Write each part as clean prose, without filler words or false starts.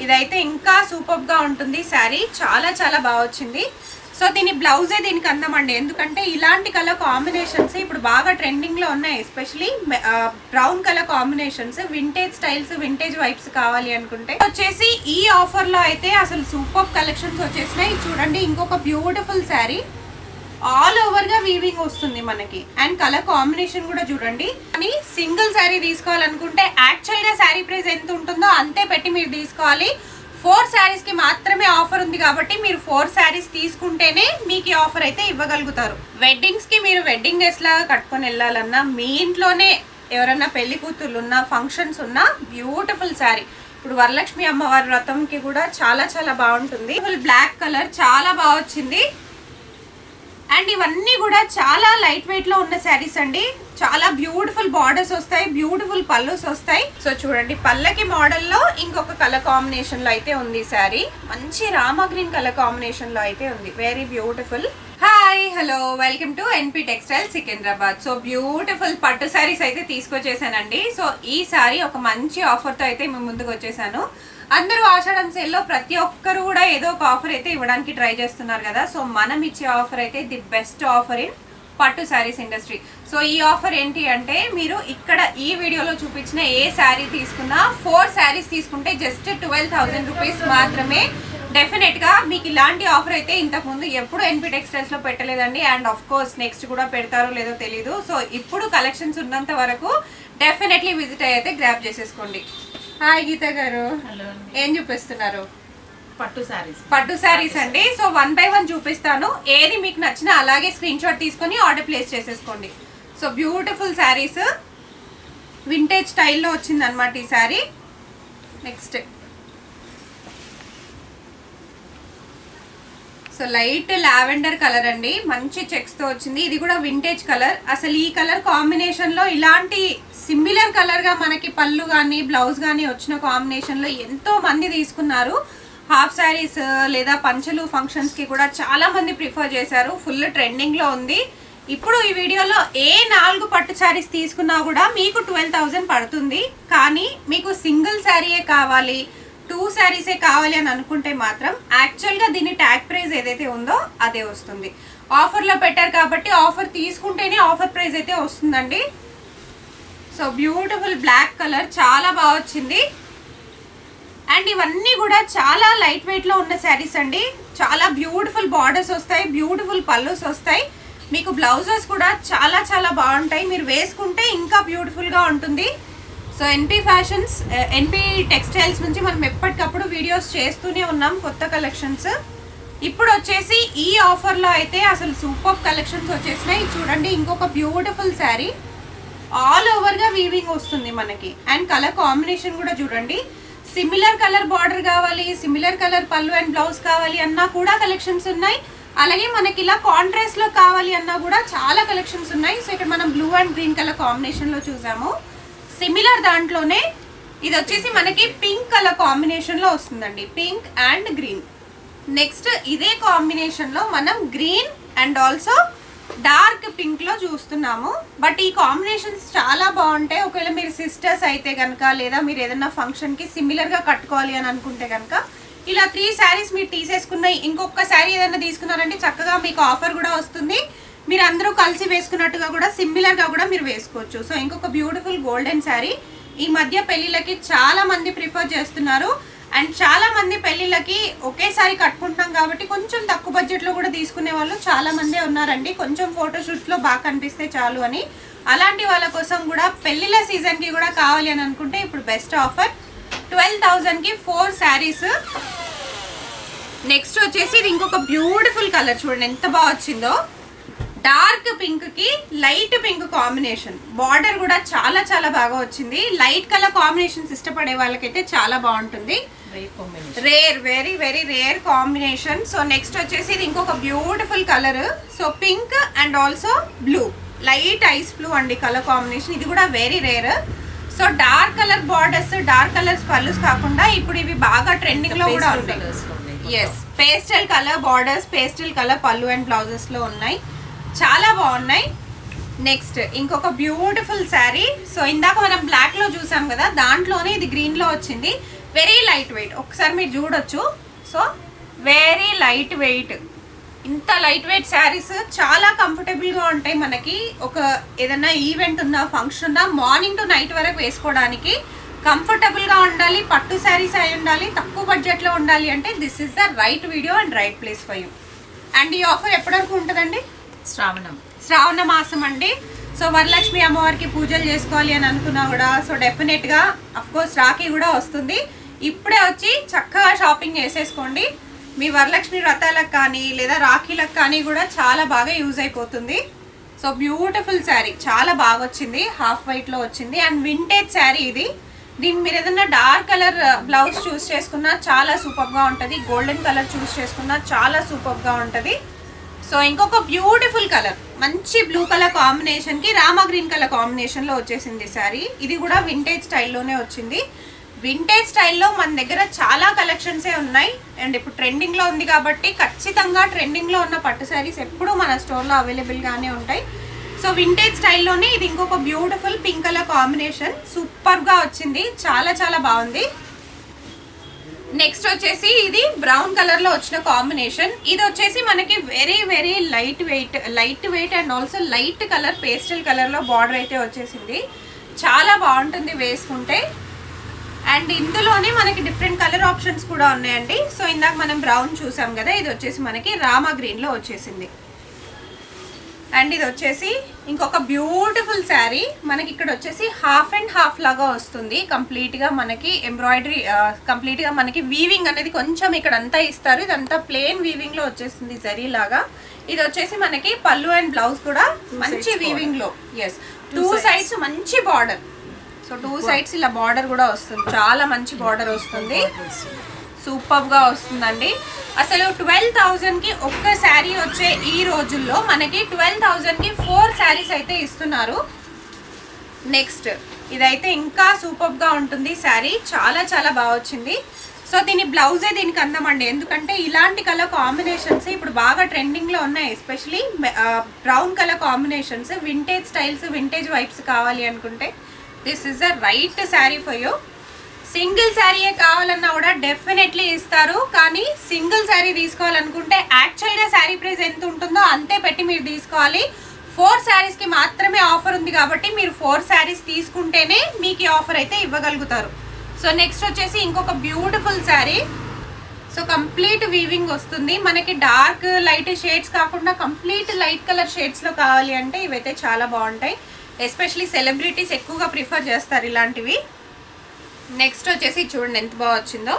ఇదైతే ఇంకా సూపర్ గా ఉంటుంది శారీ, చాలా చాలా బాగా వచ్చింది. సో దీని బ్లౌజే దీనికి అందమండి, ఎందుకంటే ఇలాంటి కలర్ కాంబినేషన్స్ ఇప్పుడు బాగా ట్రెండింగ్ లో ఉన్నాయి. Especially brown colour combinations, vintage styles, vintage vibes కావాలి అనుకుంటే వచ్చేసి ఈ ఆఫర్ లో అయితే అసలు సూపర్ కలెక్షన్స్ వచ్చేసినాయి. చూడండి, ఇంకొక బ్యూటిఫుల్ శారీ, ఆల్ ఓవర్ గా వీవింగ్ వస్తుంది మనకి. అండ్ కలర్ కాంబినేషన్ కూడా చూడండి. కానీ సింగిల్ శారీ తీసుకోవాలనుకుంటే యాక్చువల్ గా శారీ ప్రైస్ ఎంత ఉంటుందో అంతే పెట్టి మీరు తీసుకోవాలి. 4 శారీస్ కి మాత్రమే ఆఫర్ ఉంది కాబట్టి మీరు 4 శారీస్ తీసుకుంటేనే మీకు ఈ ఆఫర్ అయితే ఇవ్వగలుగుతారు. వెడ్డింగ్స్ కి మీరు వెడ్డింగ్ డ్రెస్ లాగా కట్టుకొని వెళ్ళాలన్నా, మీ ఇంట్లోనే ఎవరైనా పెళ్లి కూతుర్లు ఉన్నా, ఫంక్షన్స్ ఉన్నా బ్యూటిఫుల్ శారీ. ఇప్పుడు వరలక్ష్మి అమ్మవారి వ్రతంకి కూడా చాలా చాలా బాగుంటుంది. బ్లాక్ కలర్ చాలా బాగా వచ్చింది. అండ్ ఇవన్నీ కూడా చాలా లైట్ వెయిట్ లో ఉన్న శారీస్ అండి. చాలా బ్యూటిఫుల్ బార్డర్స్ వస్తాయి, బ్యూటిఫుల్ పల్లూస్ వస్తాయి. సో చూడండి, పల్లకి మోడల్ లో ఇంకొక కలర్ కాంబినేషన్ లో అయితే ఉంది శారీ. మంచి రామా గ్రీన్ కలర్ కాంబినేషన్ లో అయితే ఉంది, very beautiful. Hi, hello, welcome to NP textile Secunderabad. So beautiful పట్టు శారీస్ అయితే తీసుకొచ్చేసానండి. సో ఈ శారీ ఒక మంచి ఆఫర్ తో అయితే మేము ముందుకు వచ్చేసాను. అందరూ ఆషాఢం సేల్లో ప్రతి ఒక్కరు కూడా ఏదో ఒక ఆఫర్ అయితే ఇవ్వడానికి ట్రై చేస్తున్నారు కదా. సో మనం ఇచ్చే ఆఫర్ అయితే ది బెస్ట్ ఆఫర్ ఇన్ పట్టు శారీస్ ఇండస్ట్రీ. సో ఈ ఆఫర్ ఏంటి అంటే, మీరు ఇక్కడ ఈ వీడియోలో చూపించిన ఏ శారీ తీసుకున్నా 4 శారీస్ తీసుకుంటే జస్ట్ 12,000 రూపీస్ మాత్రమే. డెఫినెట్ గా మీకు ఇలాంటి ఆఫర్ అయితే ఇంతకు ముందు ఎప్పుడు ఎన్పి టెక్స్టైల్స్ లో పెట్టలేదండి. అండ్ ఆఫ్ కోర్స్ నెక్స్ట్ కూడా పెడతారో లేదో తెలీదు. సో ఇప్పుడు కలెక్షన్స్ ఉన్నంత వరకు డెఫినెట్లీ విజిట్ అయితే గ్రాబ్ చేసేసుకోండి. హాయ్ గీత గారు, ఏం చూపిస్తున్నారు? పట్టు శారీస్ అండి. సో 1 by 1 చూపిస్తాను. ఏది మీకు నచ్చినా అలాగే స్క్రీన్ షాట్ తీసుకొని ఆర్డర్ ప్లేస్ చేసేసుకోండి. సో బ్యూటిఫుల్ శారీస్, వింటేజ్ స్టైల్లో వచ్చింది అనమాట ఈ sari. Next so light lavender colour అండి, మంచి చెక్స్ తో వచ్చింది. ఇది కూడా వింటేజ్ కలర్. అసలు ఈ కలర్ కాంబినేషన్ లో ఇలాంటి సిమిలర్ కలర్ గా మనకి పళ్ళు కానీ బ్లౌజ్ కానీ వచ్చిన కాంబినేషన్ లో ఎంతో మంది తీసుకున్నారు. హాఫ్ శారీస్ లేదా పంచలు ఫంక్షన్స్ కి కూడా చాలా మంది ప్రిఫర్ చేశారు. ఫుల్ ట్రెండింగ్ లో ఉంది. ఇప్పుడు ఈ వీడియోలో ఏ 4 పట్టు శారీస్ తీసుకున్నా కూడా మీకు 12,000 పడుతుంది. కానీ మీకు సింగిల్ శారీయే కావాలి, 2 శారీసే కావాలి అని అనుకుంటే మాత్రం యాక్చువల్ గా దీని ట్యాగ్ ప్రైస్ ఏదైతే ఉందో అదే వస్తుంది. ఆఫర్ లో పెట్టారు కాబట్టి ఆఫర్ తీసుకుంటేనే ఆఫర్ ప్రైస్ అయితే వస్తుందండి. సో బ్యూటిఫుల్ బ్లాక్ కలర్ చాలా బాగా వచ్చింది. అండ్ ఇవన్నీ కూడా చాలా లైట్ వెయిట్ లో ఉన్న శారీస్ అండి. చాలా బ్యూటిఫుల్ బార్డర్స్ వస్తాయి, బ్యూటిఫుల్ పల్లూస్ వస్తాయి. మీకు బ్లౌజెస్ కూడా చాలా చాలా బాగుంటాయి. మీరు వేసుకుంటే ఇంకా బ్యూటిఫుల్ గా ఉంటుంది. సో ఎన్పి ఫ్యాషన్స్, ఎన్పి టెక్స్టైల్స్ నుంచి మనం ఎప్పటికప్పుడు వీడియోస్ చేస్తూనే ఉన్నాం కొత్త కలెక్షన్స్. ఇప్పుడు వచ్చేసి ఈ ఆఫర్లో అయితే అసలు సూపర్ కలెక్షన్స్ వచ్చేసినాయి. చూడండి, ఇంకొక బ్యూటిఫుల్ శారీ, ఆల్ ఓవర్ గా వీవింగ్ వస్తుంది మనకి. అండ్ కలర్ కాంబినేషన్ కూడా చూడండి, సిమిలర్ కలర్ బార్డర్ కావాలి, similar colour pallu and blouse కావాలి అన్నా కూడా కలెక్షన్స్ ఉన్నాయి. అలాగే మనకి ఇలా కాంట్రాస్ట్ లో కావాలి అన్నా కూడా చాలా కలెక్షన్స్ ఉన్నాయి. సో ఇక్కడ మనం blue and green colour combination లో చూసాము. సిమిలర్ దాంట్లోనే ఇది వచ్చేసి మనకి పింక్ కలర్ కాంబినేషన్ లో వస్తుందండి, పింక్ అండ్ గ్రీన్. నెక్స్ట్ ఇదే కాంబినేషన్ లో మనం green and also dark pink లో చూస్తున్నాము. బట్ ఈ కాంబినేషన్స్ చాలా బాగుంటాయి. ఒకవేళ మీరు సిస్టర్స్ అయితే కనుక, లేదా మీరు ఏదైనా ఫంక్షన్ కి సిమిలర్ గా కట్టుకోవాలి అని అనుకుంటే కనుక ఇలా 3 శారీస్ మీరు తీసేసుకున్నాయి, ఇంకొక శారీ ఏదైనా తీసుకున్నారంటే చక్కగా మీకు ఆఫర్ కూడా వస్తుంది. మీరు అందరూ కలిసి వేసుకున్నట్టుగా కూడా సిమిలర్ గా కూడా మీరు వేసుకోవచ్చు. సో ఇంకొక బ్యూటిఫుల్ గోల్డెన్ శారీ. ఈ మధ్య పెళ్లిళ్ళకి చాలా మంది ప్రిఫర్ చేస్తున్నారు. అండ్ చాలా మంది పెళ్లిళ్ళకి ఒకేసారి కట్టుకుంటున్నాం కాబట్టి కొంచెం తక్కువ బడ్జెట్ లో కూడా తీసుకునే వాళ్ళు చాలా మందే ఉన్నారండి. కొంచెం ఫోటోషూట్స్ లో బాగా కనిపిస్తే చాలు అని. అలాంటి వాళ్ళ కోసం కూడా పెళ్లిళ్ళ సీజన్ కి కూడా కావాలి అని అనుకుంటే ఇప్పుడు బెస్ట్ ఆఫర్ 12,000 కి 4 శారీస్. నెక్స్ట్ వచ్చేసి ఇది ఇంకొక బ్యూటిఫుల్ కలర్, చూడండి ఎంత బాగా వచ్చిందో. డార్క్ పింక్ కి లైట్ పింక్ కాంబినేషన్, బార్డర్ కూడా చాలా చాలా బాగా వచ్చింది. లైట్ కలర్ కాంబినేషన్స్ ఇష్టపడే వాళ్ళకైతే చాలా బాగుంటుంది. Rare, very very rare combination. So next వచ్చేసి ఇది ఇంకొక beautiful colour. So pink and also blue, light ice blue అండి కలర్ కాంబినేషన్. ఇది కూడా very rare. So dark colour borders, dark colours pallus కాకుండా ఇప్పుడు ఇవి బాగా ట్రెండింగ్ లో కూడా ఉంటాయి. Yes, pastel colour borders, pastel colour pallu and blouses లో ఉన్నాయి, చాలా బాగున్నాయి. నెక్స్ట్ ఇంకొక బ్యూటిఫుల్ శారీ. సో ఇందాక మనం బ్లాక్ లో చూసాం కదా, దాంట్లోనే ఇది గ్రీన్ లో వచ్చింది. వెరీ లైట్ వెయిట్, ఒకసారి మీరు చూడొచ్చు. సో వెరీ లైట్ వెయిట్, ఇంత లైట్ వెయిట్ శారీస్ చాలా కంఫర్టబుల్గా ఉంటాయి. మనకి ఒక ఏదైనా ఈవెంట్ ఉన్నా, ఫంక్షన్ ఉన్నా, మార్నింగ్ టు నైట్ వరకు వేసుకోవడానికి కంఫర్టబుల్గా ఉండాలి. పట్టు శారీస్ అయి ఉండాలి, తక్కువ బడ్జెట్లో ఉండాలి అంటే this is the right video and right place for you. And ఈ ఆఫర్ ఎప్పటి వరకు ఉంటుందండి? శ్రావణ మాసం అండి. సో వరలక్ష్మి అమ్మవారికి పూజలు చేసుకోవాలి అని అనుకున్నా కూడా, సో డెఫినెట్గా అఫ్కోర్స్ రాఖీ కూడా వస్తుంది. ఇప్పుడే వచ్చి చక్కగా షాపింగ్ చేసేసుకోండి. మీ వరలక్ష్మి వ్రతాలకు కానీ లేదా రాఖీలకు కానీ కూడా చాలా బాగా యూజ్ అయిపోతుంది. సో బ్యూటిఫుల్ శారీ, చాలా బాగా వచ్చింది, హాఫ్ వైట్లో వచ్చింది అండ్ వింటేజ్ శారీ ఇది. దీన్ని మీరు ఏదైనా డార్క్ కలర్ బ్లౌజ్ చూస్ చేసుకున్నా చాలా సూపర్గా ఉంటుంది, గోల్డెన్ కలర్ చూస్ చేసుకున్నా చాలా సూపర్గా ఉంటుంది. సో ఇంకొక బ్యూటిఫుల్ కలర్, మంచి బ్లూ కలర్ కాంబినేషన్కి రామా గ్రీన్ కలర్ కాంబినేషన్లో వచ్చేసింది శారీ. ఇది కూడా వింటేజ్ స్టైల్లోనే వచ్చింది. వింటేజ్ స్టైల్లో మన దగ్గర చాలా కలెక్షన్సే ఉన్నాయి అండ్ ఇప్పుడు ట్రెండింగ్లో ఉంది కాబట్టి ఖచ్చితంగా ట్రెండింగ్లో ఉన్న పట్టు శారీస్ ఎప్పుడూ మన స్టోర్లో అవైలబుల్గానే ఉంటాయి. సో వింటేజ్ స్టైల్లోనే ఇది ఇంకొక బ్యూటిఫుల్ పింక్ కలర్ కాంబినేషన్, సూపర్గా వచ్చింది, చాలా చాలా బాగుంది. నెక్స్ట్ వచ్చేసి ఇది బ్రౌన్ కలర్లో వచ్చిన కాంబినేషన్. ఇది వచ్చేసి మనకి very very light weight and also light colour pastel కలర్లో బార్డర్ అయితే వచ్చేసింది, చాలా బాగుంటుంది వేసుకుంటే. అండ్ ఇందులోనే మనకి డిఫరెంట్ కలర్ ఆప్షన్స్ కూడా ఉన్నాయండి. సో ఇందాక మనం బ్రౌన్ చూసాం కదా, ఇది వచ్చేసి మనకి రామా గ్రీన్లో వచ్చేసింది. అండ్ ఇది వచ్చేసి ఇంకొక బ్యూటిఫుల్ శారీ, మనకి ఇక్కడ వచ్చేసి హాఫ్ అండ్ హాఫ్ లాగా వస్తుంది. కంప్లీట్గా మనకి ఎంబ్రాయిడరీ, కంప్లీట్గా మనకి వీవింగ్ అనేది కొంచెం ఇక్కడ అంతా ఇస్తారు, ఇదంతా ప్లెయిన్ వీవింగ్లో వచ్చేస్తుంది జరీ లాగా. ఇది వచ్చేసి మనకి పళ్ళు అండ్ బ్లౌజ్ కూడా మంచి వీవింగ్లో, ఎస్, టూ సైడ్స్ మంచి బార్డర్. సో టూ సైడ్స్ ఇలా బార్డర్ కూడా వస్తుంది, చాలా మంచి బార్డర్ వస్తుంది, సూపర్గా వస్తుందండి. అసలు 12,000కి ఒక్క శారీ వచ్చే ఈ రోజుల్లో మనకి 12,000కి 4 శారీస్ అయితే ఇస్తున్నారు. నెక్స్ట్ ఇదైతే ఇంకా సూపర్గా ఉంటుంది శారీ, చాలా చాలా బాగా వచ్చింది. సో దీని బ్లౌజే దీనికి అందమండి, ఎందుకంటే ఇలాంటి కలర్ కాంబినేషన్స్ ఇప్పుడు బాగా ట్రెండింగ్లో ఉన్నాయి. Especially brown colour combinations, vintage styles, vintage vibes కావాలి అనుకుంటే this is the right sari for you. Single శారీయే కావాలన్నా కూడా డెఫినెట్లీ ఇస్తారు, కానీ సింగిల్ శారీ తీసుకోవాలనుకుంటే యాక్చువల్గా శారీ ప్రైస్ ఎంత ఉంటుందో అంతే పెట్టి మీరు తీసుకోవాలి. 4 శారీస్కి మాత్రమే ఆఫర్ ఉంది కాబట్టి మీరు 4 శారీస్ తీసుకుంటేనే మీకు ఈ ఆఫర్ అయితే ఇవ్వగలుగుతారు. సో నెక్స్ట్ వచ్చేసి ఇంకొక beautiful sari. So complete weaving వస్తుంది, మనకి డార్క్ లైట్ షేడ్స్ కాకుండా కంప్లీట్ లైట్ కలర్ షేడ్స్లో కావాలి అంటే ఇవైతే చాలా బాగుంటాయి. ఎస్పెషలీ సెలబ్రిటీస్ ఎక్కువగా ప్రిఫర్ చేస్తారు ఇలాంటివి. నెక్స్ట్ వచ్చేసి చూడండి ఎంత బాగా వచ్చిందో.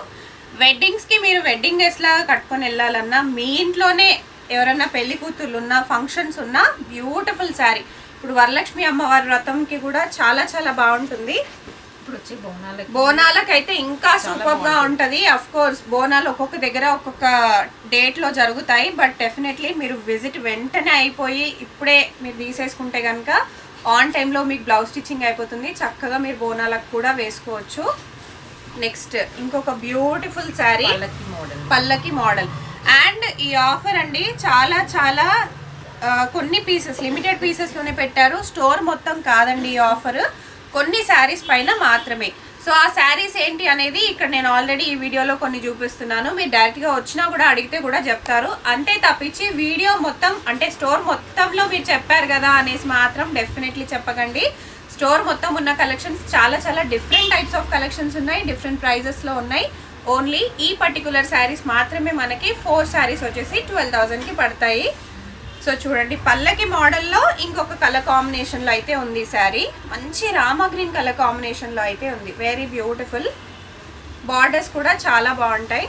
వెడ్డింగ్స్కి మీరు వెడ్డింగ్ డ్రెస్లా కట్టుకొని వెళ్ళాలన్నా, మీ ఇంట్లోనే ఎవరైనా పెళ్లి కూతుర్లు ఉన్నా, ఫంక్షన్స్ ఉన్నా బ్యూటిఫుల్ శారీ. ఇప్పుడు వరలక్ష్మి అమ్మవారి వ్రతంకి కూడా చాలా చాలా బాగుంటుంది. ఇప్పుడు వచ్చి బోనాలకైతే ఇంకా సూపర్గా ఉంటుంది. అఫ్ కోర్స్ బోనాలు ఒక్కొక్క దగ్గర ఒక్కొక్క డేట్లో జరుగుతాయి, బట్ డెఫినెట్లీ మీరు విజిట్ వెంటనే అయిపోయి ఇప్పుడే మీరు తీసేసుకుంటే కనుక ఆన్ టైంలో మీకు బ్లౌజ్ స్టిచ్చింగ్ అయిపోతుంది, చక్కగా మీరు బోనాలకు కూడా వేసుకోవచ్చు. నెక్స్ట్ ఇంకొక బ్యూటిఫుల్ శారీ, పల్లకి మోడల్. అండ్ ఈ ఆఫర్ అండి చాలా చాలా కొన్ని పీసెస్, లిమిటెడ్ పీసెస్లోనే పెట్టారు, స్టోర్ మొత్తం కాదండి ఈ ఆఫర్, కొన్ని శారీస్ పైన మాత్రమే. సో ఆ శారీస్ ఏంటి అనేది ఇక్కడ నేను ఆల్రెడీ ఈ వీడియోలో కొన్ని చూపిస్తున్నాను, మీరు డైరెక్ట్గా వచ్చినా కూడా అడిగితే కూడా చెప్తారు. అంతే తప్పించి వీడియో మొత్తం అంటే స్టోర్ మొత్తంలో మీరు చెప్పారు కదా అనేసి మాత్రం డెఫినెట్లీ చెప్పకండి. స్టోర్ మొత్తం ఉన్న కలెక్షన్స్ చాలా చాలా డిఫరెంట్ టైప్స్ ఆఫ్ కలెక్షన్స్ ఉన్నాయి, డిఫరెంట్ ప్రైజెస్లో ఉన్నాయి. ఓన్లీ ఈ పర్టికులర్ శారీస్ మాత్రమే మనకి 4 శారీస్ వచ్చేసి 12,000కి పడతాయి. సో చూడండి పల్లకి మోడల్లో ఇంకొక కలర్ కాంబినేషన్లో అయితే ఉంది శారీ, మంచి రామా గ్రీన్ కలర్ కాంబినేషన్లో అయితే ఉంది, వెరీ బ్యూటిఫుల్. బార్డర్స్ కూడా చాలా బాగుంటాయి.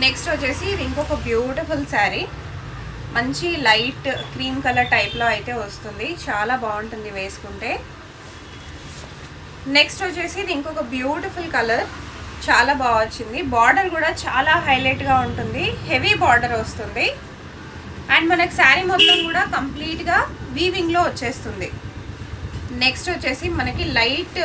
నెక్స్ట్ వచ్చేసి ఇది ఇంకొక బ్యూటిఫుల్ శారీ, మంచి లైట్ క్రీమ్ కలర్ టైప్లో అయితే వస్తుంది, చాలా బాగుంటుంది వేసుకుంటే. నెక్స్ట్ వచ్చేసి ఇది ఇంకొక బ్యూటిఫుల్ కలర్, చాలా బాగా వచ్చింది. బార్డర్ కూడా చాలా హైలైట్గా ఉంటుంది, హెవీ బార్డర్ వస్తుంది. అండ్ మనకి శారీ మొత్తం కూడా కంప్లీట్గా వీవింగ్లో వచ్చేస్తుంది. నెక్స్ట్ వచ్చేసి మనకి లైట్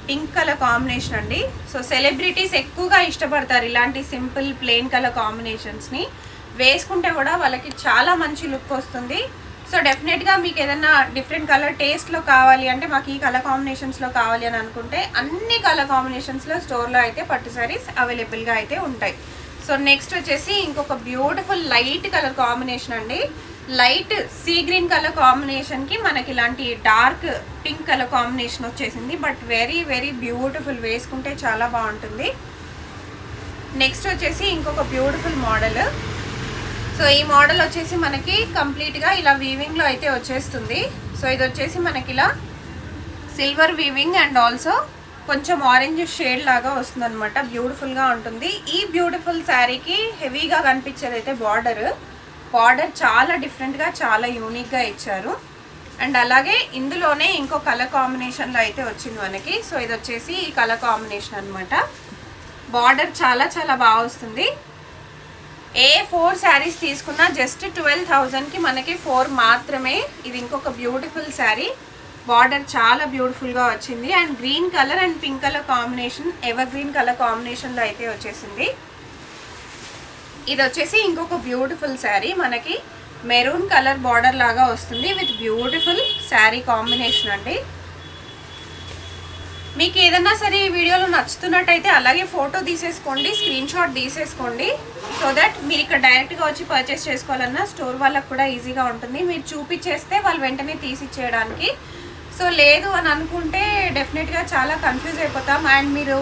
పింక్ కలర్ కాంబినేషన్ అండి. సో సెలబ్రిటీస్ ఎక్కువగా ఇష్టపడతారు ఇలాంటి సింపుల్ ప్లెయిన్ కలర్ కాంబినేషన్స్ని, వేసుకుంటే కూడా వాళ్ళకి చాలా మంచి లుక్ వస్తుంది. సో డెఫినెట్గా మీకు ఏదైనా డిఫరెంట్ కలర్ టేస్ట్లో కావాలి అంటే మాకు ఈ కలర్ కాంబినేషన్స్లో కావాలి అని అనుకుంటే అన్ని కలర్ కాంబినేషన్స్లో స్టోర్లో అయితే పట్టు సారీస్ అవైలబుల్గా అయితే ఉంటాయి. సో నెక్స్ట్ వచ్చేసి ఇంకొక బ్యూటిఫుల్ లైట్ కలర్ కాంబినేషన్ అండి. లైట్ సీ గ్రీన్ కలర్ కాంబినేషన్కి మనకి ఇలాంటి డార్క్ పింక్ కలర్ కాంబినేషన్ వచ్చేసింది. బట్ వెరీ వెరీ బ్యూటిఫుల్, వేసుకుంటే చాలా బాగుంటుంది. నెక్స్ట్ వచ్చేసి ఇంకొక బ్యూటిఫుల్ మోడల్. సో ఈ మోడల్ వచ్చేసి మనకి కంప్లీట్గా ఇలా వీవింగ్లో అయితే వచ్చేస్తుంది. సో ఇది వచ్చేసి మనకి ఇలా సిల్వర్ వీవింగ్ అండ్ ఆల్సో కొంచెం ఆరెంజ్ షేడ్ లాగా వస్తుంది అనమాట. బ్యూటిఫుల్గా ఉంటుంది. ఈ బ్యూటిఫుల్ శారీకి హెవీగా కనిపించేది అయితే బార్డర్ చాలా డిఫరెంట్గా చాలా యూనిక్గా ఇచ్చారు. అండ్ అలాగే ఇందులోనే ఇంకో కలర్ కాంబినేషన్లో అయితే వచ్చింది మనకి. సో ఇది వచ్చేసి ఈ కలర్ కాంబినేషన్ అనమాట. బార్డర్ చాలా చాలా బాగా వస్తుంది. ఏ 4 శారీస్ తీసుకున్నా జస్ట్ 12,000కి మనకి 4 మాత్రమే. ఇది ఇంకొక బ్యూటిఫుల్ శారీ. బార్డర్ చాలా బ్యూటిఫుల్గా వచ్చింది. And green colour and pink colour combination, ever green colour కాంబినేషన్లో అయితే వచ్చేసింది. ఇది వచ్చేసి ఇంకొక బ్యూటిఫుల్ శారీ. మనకి మెరూన్ కలర్ బార్డర్ లాగా వస్తుంది విత్ బ్యూటిఫుల్ శారీ కాంబినేషన్ అండి. మీకు ఏదన్నా సరే ఈ వీడియోలో నచ్చుతున్నట్టయితే అలాగే ఫోటో తీసేసుకోండి, స్క్రీన్ షాట్ తీసేసుకోండి. సో దట్ మీరు ఇక్కడ డైరెక్ట్గా వచ్చి పర్చేస్ చేసుకోవాలన్నా స్టోర్ వాళ్ళకు కూడా ఈజీగా ఉంటుంది. మీరు చూపించేస్తే వాళ్ళు వెంటనే తీసిచ్చేయడానికి. సో లేదు అని అనుకుంటే డెఫినెట్గా చాలా కన్ఫ్యూజ్ అయిపోతాం. అండ్ మీరు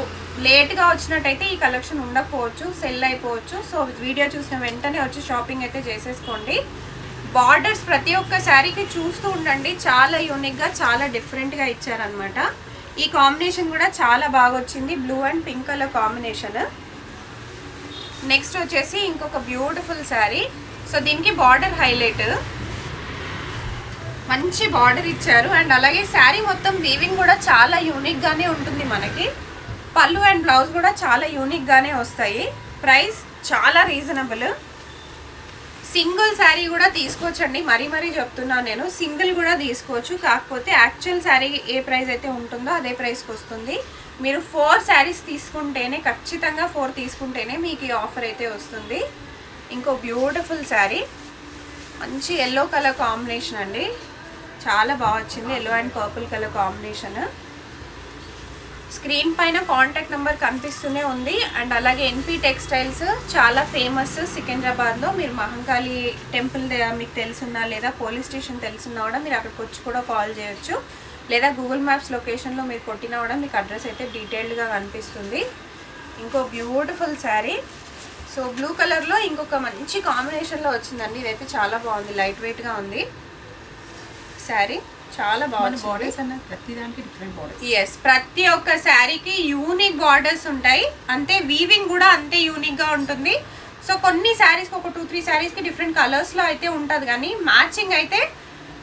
లేట్గా వచ్చినట్టయితే ఈ కలెక్షన్ ఉండకపోవచ్చు, సెల్ అయిపోవచ్చు. సో వీడియో చూసిన వెంటనే వచ్చి షాపింగ్ అయితే చేసేసుకోండి. బార్డర్స్ ప్రతి ఒక్క శారీకి చూస్తూ ఉండండి. చాలా యూనిక్గా చాలా డిఫరెంట్గా ఇచ్చారనమాట. ఈ కాంబినేషన్ కూడా చాలా బాగా వచ్చింది, blue and pink colour combination. Next వచ్చేసి ఇంకొక బ్యూటిఫుల్ శారీ. సో దీనికి బార్డర్ హైలైట్, మంచి బార్డర్ ఇచ్చారు. అండ్ అలాగే శారీ మొత్తం వీవింగ్ కూడా చాలా యూనిక్గానే ఉంటుంది మనకి. పళ్ళు అండ్ బ్లౌజ్ కూడా చాలా యూనిక్గానే వస్తాయి. ప్రైస్ చాలా రీజనబుల్. సింగిల్ శారీ కూడా తీసుకోవచ్చండి, మరీ చెప్తున్నాను నేను. సింగిల్ కూడా తీసుకోవచ్చు. కాకపోతే యాక్చువల్ శారీ ఏ ప్రైస్ అయితే ఉంటుందో అదే ప్రైస్కి వస్తుంది. మీరు 4 శారీస్ తీసుకుంటేనే, ఖచ్చితంగా 4 తీసుకుంటేనే మీకు ఈ ఆఫర్ అయితే వస్తుంది. ఇంకో బ్యూటిఫుల్ శారీ, మంచి ఎల్లో కలర్ కాంబినేషన్ అండి. చాలా బాగా వచ్చింది, yellow and purple colour combination. Screen పైన కాంటాక్ట్ నెంబర్ కనిపిస్తూనే ఉంది. అండ్ అలాగే ఎన్పి టెక్స్టైల్స్ చాలా ఫేమస్ సికింద్రాబాద్లో. మీరు మహంకాళి టెంపుల్ మీకు తెలుసున్నా లేదా పోలీస్ స్టేషన్ తెలుసున్నా కూడా మీరు అక్కడికి వచ్చి కూడా కాల్ చేయొచ్చు. లేదా గూగుల్ మ్యాప్స్ లొకేషన్లో మీరు కొట్టినా కూడా మీకు అడ్రస్ అయితే డీటెయిల్డ్గా కనిపిస్తుంది. ఇంకో బ్యూటిఫుల్ శారీ. సో బ్లూ కలర్లో ఇంకొక మంచి కాంబినేషన్లో వచ్చిందండి. ఇదైతే చాలా బాగుంది, లైట్ వెయిట్గా ఉంది శారీ. చాలా బాగుంది. బార్డర్స్ అన్న ప్రతి దానికి డిఫరెంట్ బార్డర్స్. ఎస్, ప్రతి ఒక్క శారీకి యూనిక్ బార్డర్స్ ఉంటాయి. అంతే వీవింగ్ కూడా అంతే యూనిక్గా ఉంటుంది. సో కొన్ని శారీస్కి ఒక 2-3 శారీస్కి డిఫరెంట్ కలర్స్లో అయితే ఉంటుంది, కానీ మ్యాచింగ్ అయితే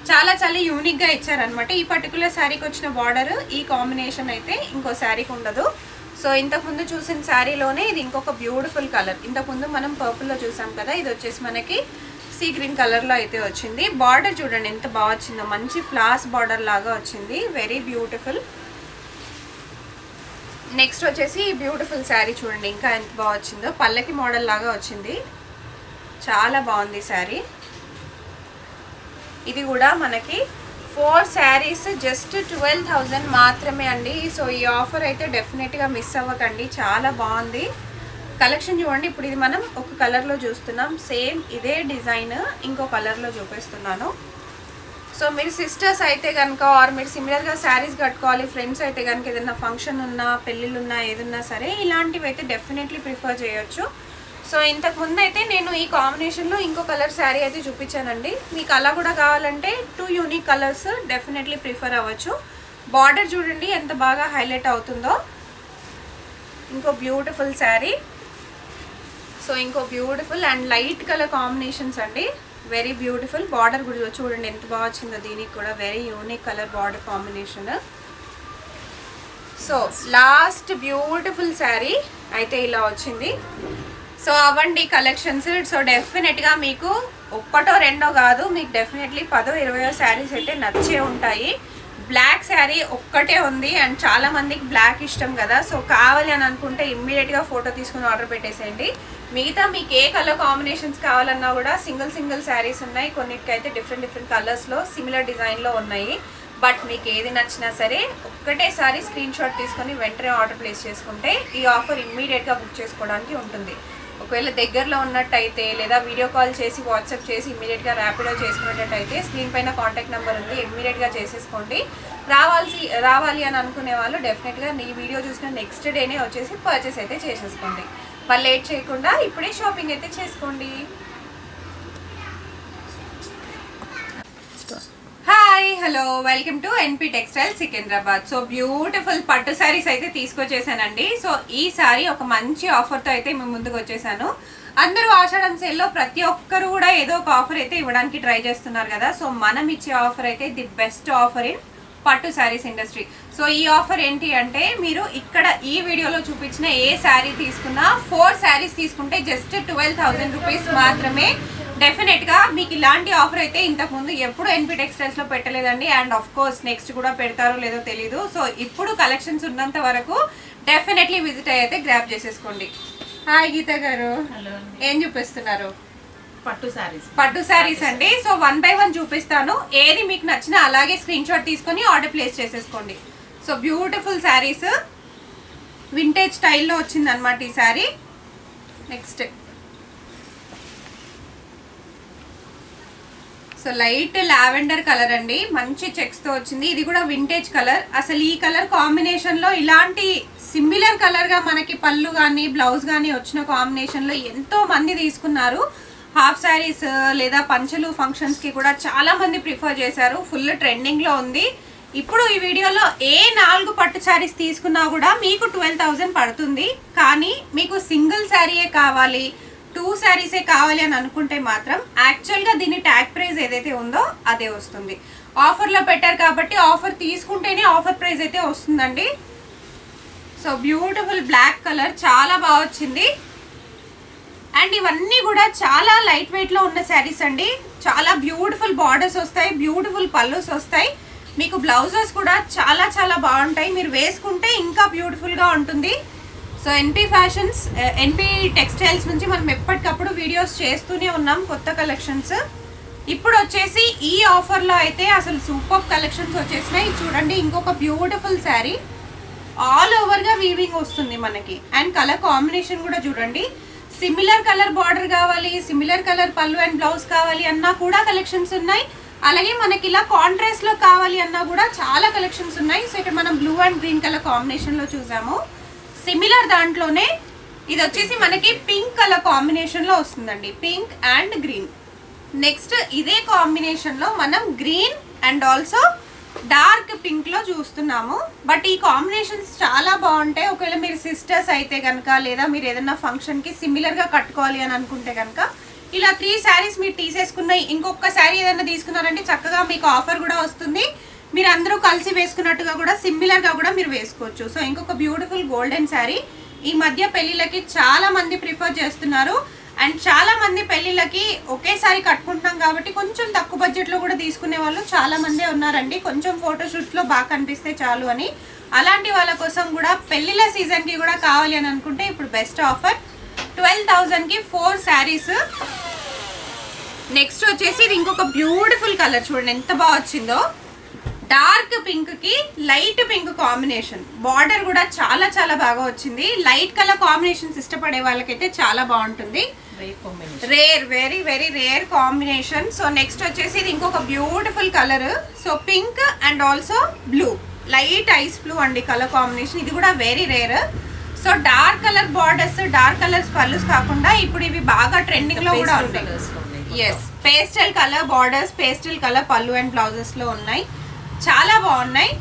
చాలా చాలా యూనిక్గా ఇచ్చారనమాట. ఈ పర్టికులర్ శారీకి వచ్చిన బార్డర్ ఈ కాంబినేషన్ అయితే ఇంకో శారీకి ఉండదు. సో ఇంతకుముందు చూసిన శారీలోనే ఇది ఇంకొక బ్యూటిఫుల్ కలర్. ఇంతకుముందు మనం పర్పుల్లో చూసాం కదా, ఇది వచ్చేసి మనకి సీ గ్రీన్ కలర్లో అయితే వచ్చింది. బార్డర్ చూడండి ఎంత బాగా వచ్చిందో, మంచి ఫ్లాస్ బార్డర్ లాగా వచ్చింది, వెరీ బ్యూటిఫుల్. నెక్స్ట్ వచ్చేసి ఈ బ్యూటిఫుల్ శారీ చూడండి ఇంకా ఎంత బాగా వచ్చిందో, పల్లకి మోడల్ లాగా వచ్చింది, చాలా బాగుంది శారీ. ఇది కూడా మనకి 4 శారీస్ జస్ట్ 12,000 మాత్రమే అండి. సో ఈ ఆఫర్ అయితే డెఫినెట్గా మిస్ అవ్వకండి, చాలా బాగుంది కలెక్షన్. చూడండి, ఇప్పుడు ఇది మనం ఒక కలర్లో చూస్తున్నాం, సేమ్ ఇదే డిజైన్ ఇంకో కలర్లో చూపిస్తున్నాను. సో మీరు సిస్టర్స్ అయితే కనుక ఆర్ మీరు సిమిలర్గా శారీస్ కట్టుకోవాలి, ఫ్రెండ్స్ అయితే కనుక ఏదైనా ఫంక్షన్ ఉన్నా, పెళ్ళిళ్ళు ఉన్నా, ఏదన్నా సరే ఇలాంటివి అయితే డెఫినెట్లీ ప్రిఫర్ చేయొచ్చు. సో ఇంతకుముందు అయితే నేను ఈ కాంబినేషన్లో ఇంకో కలర్ శారీ అయితే చూపించానండి. మీకు అలా కూడా కావాలంటే 2 యూనిక్ కలర్స్ డెఫినెట్లీ ప్రిఫర్ అవ్వచ్చు. బార్డర్ చూడండి ఎంత బాగా హైలైట్ అవుతుందో. ఇంకో బ్యూటిఫుల్ శారీ. సో ఇంకో beautiful and light colour combinations అండి, వెరీ బ్యూటిఫుల్. బార్డర్ కూడా చూడండి ఎంత బాగా వచ్చిందో, దీనికి కూడా very unique colour border combination. So last beautiful sari అయితే ఇలా వచ్చింది. So అవండి collections. సో డెఫినెట్గా మీకు ఒక్కటో రెండో కాదు, మీకు డెఫినెట్లీ 10-20 శారీస్ అయితే నచ్చే ఉంటాయి. బ్లాక్ శారీ ఒక్కటే ఉంది అండ్ చాలా మందికి బ్లాక్ ఇష్టం కదా. సో కావాలి అని అనుకుంటే ఇమ్మీడియట్గా ఫోటో తీసుకుని ఆర్డర్ పెట్టేసేయండి. మిగతా మీకు ఏ కలర్ కాంబినేషన్స్ కావాలన్నా కూడా సింగిల్ శారీస్ ఉన్నాయి. కొన్నిటికైతే డిఫరెంట్ కలర్స్లో సిమిలర్ డిజైన్లో ఉన్నాయి. బట్ మీకు ఏది నచ్చినా సరే ఒక్కటేసారి స్క్రీన్ షాట్ తీసుకొని వెంటనే ఆర్డర్ ప్లేస్ చేసుకుంటే ఈ ఆఫర్ ఇమ్మీడియట్గా బుక్ చేసుకోవడానికి ఉంటుంది. ఒకవేళ దగ్గరలో ఉన్నట్టయితే లేదా వీడియో కాల్ చేసి వాట్సాప్ చేసి ఇమ్మీడియట్గా ర్యాపిడో చేసుకునేటట్టయితే స్క్రీన్ పైన కాంటాక్ట్ నెంబర్ ఉంది, ఇమ్మీడియట్గా చేసేసుకోండి. రావాలి అని అనుకునే వాళ్ళు డెఫినెట్గా ఈ వీడియో చూసిన నెక్స్ట్ డేనే వచ్చేసి పర్చేస్ అయితే చేసేసుకోండి. వాళ్ళు లేట్ చేయకుండా ఇప్పుడే షాపింగ్ అయితే చేసుకోండి. Hi hello welcome to NP textile Secunderabad. So beautiful పట్టు శారీస్ అయితే తీసుకొచ్చేసానండి. సో ఈ సారీ ఒక మంచి ఆఫర్తో అయితే మేము ముందుకు వచ్చేసాను. అందరూ ఆషాఢం సేల్లో ప్రతి ఒక్కరు కూడా ఏదో ఒక ఆఫర్ అయితే ఇవ్వడానికి ట్రై చేస్తున్నారు కదా. సో మనం ఇచ్చే ఆఫర్ అయితే ది బెస్ట్ ఆఫర్ ఇన్ పట్టు శారీస్ ఇండస్ట్రీ. సో ఈ ఆఫర్ ఏంటి అంటే మీరు ఇక్కడ ఈ వీడియోలో చూపించిన ఏ శారీ తీసుకున్నా 4 శారీస్ తీసుకుంటే జస్ట్ 12,000 రూపీస్ మాత్రమే. డెఫినెట్గా మీకు ఇలాంటి ఆఫర్ అయితే ఇంతకుముందు ఎప్పుడు ఎన్పి టెక్స్టైల్స్లో పెట్టలేదండి. అండ్ ఆఫ్ కోర్స్ నెక్స్ట్ కూడా పెడతారో లేదో తెలీదు. సో ఇప్పుడు కలెక్షన్స్ ఉన్నంత వరకు డెఫినెట్లీ విజిట్ అయితే గ్రాప్ చేసేసుకోండి. హాయ్ గీత గారు, ఏం చూపిస్తున్నారు? పట్టు శారీస్ అండి. సో 1 by 1 చూపిస్తాను. ఏది మీకు నచ్చినా అలాగే స్క్రీన్ షాట్ తీసుకొని ఆర్డర్ ప్లేస్ చేసేసుకోండి. సో బ్యూటిఫుల్ శారీస్ వింటేజ్ స్టైల్లో వచ్చింది అనమాట ఈ sari. Next so light lavender colour అండి, మంచి చెక్స్తో వచ్చింది. ఇది కూడా వింటేజ్ కలర్. అసలు ఈ కలర్ కాంబినేషన్లో ఇలాంటి సిమిలర్ కలర్గా మనకి పళ్ళు కానీ బ్లౌజ్ కానీ వచ్చిన కాంబినేషన్లో ఎంతో మంది తీసుకున్నారు. హాఫ్ శారీస్ లేదా పంచలు ఫంక్షన్స్కి కూడా చాలా మంది ప్రిఫర్ చేశారు. ఫుల్ ట్రెండింగ్లో ఉంది. ఇప్పుడు ఈ వీడియోలో ఏ 4 పట్టు శారీస్ తీసుకున్నా కూడా మీకు 12,000 పడుతుంది. కానీ మీకు సింగిల్ శారీయే కావాలి, 2 శారీసే కావాలి అని అనుకుంటే మాత్రం యాక్చువల్గా దీని ట్యాగ్ ప్రైస్ ఏదైతే ఉందో అదే వస్తుంది. ఆఫర్లో పెట్టారు కాబట్టి ఆఫర్ తీసుకుంటేనే ఆఫర్ ప్రైస్ అయితే వస్తుందండి. సో బ్యూటిఫుల్ బ్లాక్ కలర్ చాలా బాగా వచ్చింది. అండ్ ఇవన్నీ కూడా చాలా లైట్ వెయిట్లో ఉన్న శారీస్ అండి. చాలా బ్యూటిఫుల్ బార్డర్స్ వస్తాయి, బ్యూటిఫుల్ పల్లూస్ వస్తాయి. మీకు బ్లౌజెస్ కూడా చాలా బాగుంటాయి. మీరు వేసుకుంటే ఇంకా బ్యూటిఫుల్గా ఉంటుంది. సో ఎన్పి ఫ్యాషన్స్, ఎన్పి టెక్స్టైల్స్ నుంచి మనం ఎప్పటికప్పుడు వీడియోస్ చేస్తూనే ఉన్నాం కొత్త కలెక్షన్స్. ఇప్పుడు వచ్చేసి ఈ ఆఫర్లో అయితే అసలు సూపర్ కలెక్షన్స్ వచ్చేసినాయి. చూడండి, ఇంకొక బ్యూటిఫుల్ శారీ ఆల్ ఓవర్గా వీవింగ్ వస్తుంది మనకి. అండ్ కలర్ కాంబినేషన్ కూడా చూడండి. సిమిలర్ కలర్ బార్డర్ కావాలి, similar colour pallu and blouse కావాలి అన్నా కూడా కలెక్షన్స్ ఉన్నాయి. అలాగే మనకి ఇలా కాంట్రాస్ట్లో కావాలి అన్నా కూడా చాలా కలెక్షన్స్ ఉన్నాయి. సో ఇక్కడ మనం బ్లూ అండ్ గ్రీన్ కలర్ కాంబినేషన్లో చూసాము. సిమిలర్ దాంట్లోనే ఇది వచ్చేసి మనకి పింక్ కలర్ కాంబినేషన్లో వస్తుందండి, పింక్ అండ్ గ్రీన్. నెక్స్ట్ ఇదే కాంబినేషన్లో మనం గ్రీన్ అండ్ ఆల్సో డార్క్ పింక్లో చూస్తున్నాము. బట్ ఈ కాంబినేషన్స్ చాలా బాగుంటాయి. ఒకవేళ మీరు సిస్టర్స్ అయితే కనుక లేదా మీరు ఏదైనా ఫంక్షన్కి సిమిలర్గా కట్టుకోవాలి అని అనుకుంటే కనుక ఇలా 3 శారీస్ మీరు తీసేసుకున్నాయి, ఇంకొక శారీ ఏదైనా తీసుకున్నారంటే చక్కగా మీకు ఆఫర్ కూడా వస్తుంది. మీరు అందరూ కలిసి వేసుకున్నట్టుగా కూడా సిమిలర్గా కూడా మీరు వేసుకోవచ్చు. సో ఇంకొక బ్యూటిఫుల్ గోల్డెన్ శారీ. ఈ మధ్య పెళ్ళిళ్ళకి చాలా మంది ప్రిఫర్ చేస్తున్నారు. అండ్ చాలా మంది పెళ్ళిళ్ళకి ఒకేసారి కట్టుకుంటున్నాం కాబట్టి కొంచెం తక్కువ బడ్జెట్లో కూడా తీసుకునే వాళ్ళు చాలా మందే ఉన్నారండి. కొంచెం ఫోటోషూట్స్లో బాగా కనిపిస్తే చాలు అని. అలాంటి వాళ్ళ కోసం కూడా పెళ్ళిళ్ళ సీజన్కి కూడా కావాలి అని అనుకుంటే ఇప్పుడు బెస్ట్ ఆఫర్ 12,000కి 4 శారీస్. నెక్స్ట్ వచ్చేసి ఇది ఇంకొక బ్యూటిఫుల్ కలర్ చూడండి ఎంత బాగా వచ్చిందో. డార్క్ పింక్ కి లైట్ పింక్ కాంబినేషన్, బార్డర్ కూడా చాలా బాగా వచ్చింది. లైట్ కలర్ కాంబినేషన్స్ ఇష్టపడే వాళ్ళకైతే చాలా బాగుంటుంది. Very rare combination. So next వచ్చేసి ఇది ఇంకొక beautiful colour. So pink and also blue, light ice blue అండి కలర్ కాంబినేషన్. ఇది కూడా very rare. So dark colour borders, dark colours pallus కాకుండా ఇప్పుడు ఇవి బాగా ట్రెండింగ్ లో కూడా ఉన్నాయి. Yes, pastel colour borders, pastel colour pallu and blouses లో ఉన్నాయి, చాలా బాగున్నాయి.